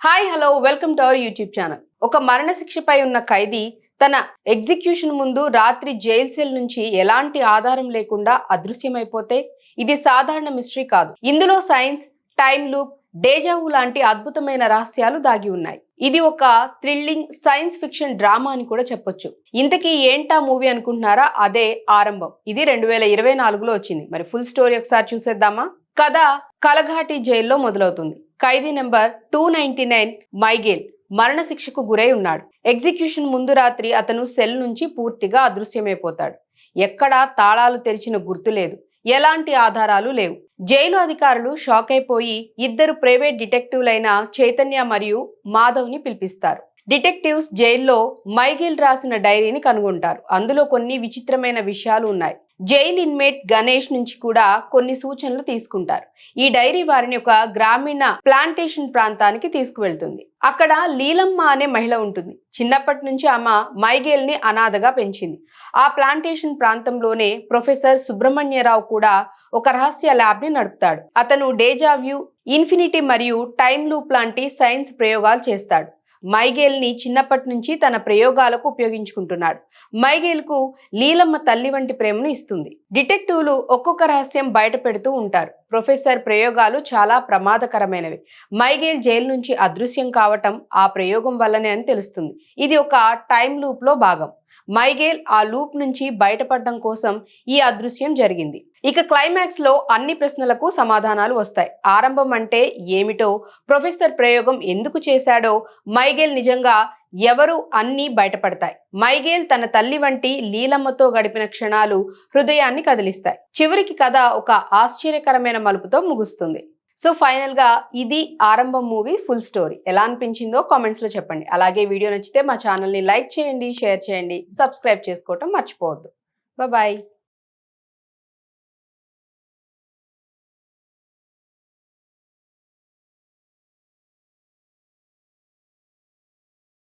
Hi hello welcome to our YouTube channel. ఒక మరణశిక్షపై ఉన్న ఖైదీ తన ఎగ్జిక్యూషన్ ముందు రాత్రి జైల్ సెల్ నుంచి ఎలాంటి ఆధారం లేకుండా అదృశ్యమైపోతే ఇది సాధారణ మిస్టరీ కాదు. ఇందులో సైన్స్, టైం లూప్, డేజావు లాంటి అద్భుతమైన రహస్యాలు దాగి ఉన్నాయి. ఇది ఒక థ్రిల్లింగ్ సైన్స్ ఫిక్షన్ డ్రామా అని కూడా చెప్పొచ్చు. ఇంతకీ ఏంటా మూవీ అనుకుంటున్నారా? అదే ఆరంభం. ఇది 2024లో వచ్చింది. మరి ఫుల్ స్టోరీ ఒకసారి చూసేద్దామా? కథ కలఘాటి జైల్లో మొదలవుతుంది. ఖైదీ నెంబర్ 299 మైగేల్ మరణశిక్షకు గురై ఉన్నాడు. ఎగ్జిక్యూషన్ ముందు రాత్రి అతను సెల్ నుంచి పూర్తిగా అదృశ్యమైపోతాడు. ఎక్కడా తాళాలు తెరిచిన గుర్తు లేదు, ఎలాంటి ఆధారాలు లేవు. జైలు అధికారులు షాక్ అయిపోయి ఇద్దరు ప్రైవేట్ డిటెక్టివ్లైన చైతన్య మరియు మాధవ్ని పిలిపిస్తారు. డిటెక్టివ్స్ జైల్లో మైగేల్ రాసిన డైరీని కనుగొంటారు. అందులో కొన్ని విచిత్రమైన విషయాలు ఉన్నాయి. జైల్ ఇన్మేట్ గణేష్ నుంచి కూడా కొన్ని సూచనలు తీసుకుంటారు. ఈ డైరీ వారిని ఒక గ్రామీణ ప్లాంటేషన్ ప్రాంతానికి తీసుకువెళ్తుంది. అక్కడ లీలమ్మ అనే మహిళ ఉంటుంది. చిన్నప్పటి నుంచి ఆమె మైగేల్ ని అనాథగా పెంచింది. ఆ ప్లాంటేషన్ ప్రాంతంలోనే ప్రొఫెసర్ సుబ్రహ్మణ్యరావు కూడా ఒక రహస్య ల్యాబ్ ని నడుపుతాడు. అతను డేజావ్యూ, ఇన్ఫినిటీ మరియు టైం లూప్ లాంటి సైన్స్ ప్రయోగాలు చేస్తాడు. మైగేల్ ని చిన్నప్పటి నుంచి తన ప్రయోగాలకు ఉపయోగించుకుంటున్నాడు. మైగేల్ కు లీలమ్మ తల్లి వంటి ప్రేమను ఇస్తుంది. డిటెక్టివ్లు ఒక్కొక్క రహస్యం బయట పెడుతూ ఉంటారు. ప్రొఫెసర్ ప్రయోగాలు చాలా ప్రమాదకరమైనవి. మైగేల్ జైలు నుంచి అదృశ్యం కావటం ఆ ప్రయోగం వల్లనే అని తెలుస్తుంది. ఇది ఒక టైం లూప్ లో భాగం. మైగేల్ ఆ లూప్ నుంచి బయటపడడం కోసం ఈ అదృశ్యం జరిగింది. ఇక క్లైమాక్స్ లో అన్ని ప్రశ్నలకు సమాధానాలు వస్తాయి. ఆరంభం అంటే ఏమిటో, ప్రొఫెసర్ ప్రయోగం ఎందుకు చేశాడో, మైగేల్ నిజంగా ఎవరు అన్నీ బయటపడతాయి. మైగేల్ తన తల్లి వంటి లీలమ్మతో గడిపిన క్షణాలు హృదయాన్ని కదిలిస్తాయి. చివరికి కథ ఒక ఆశ్చర్యకరమైన మలుపుతో ముగుస్తుంది. సో ఫైనల్ గా ఇది ఆరంభం మూవీ ఫుల్ స్టోరీ. ఎలా అనిపించిందో కామెంట్స్ లో చెప్పండి. అలాగే వీడియో నచ్చితే మా ఛానల్ ని లైక్ చేయండి, షేర్ చేయండి, సబ్స్క్రైబ్ చేసుకోవటం మర్చిపోవద్దు. బాయ్.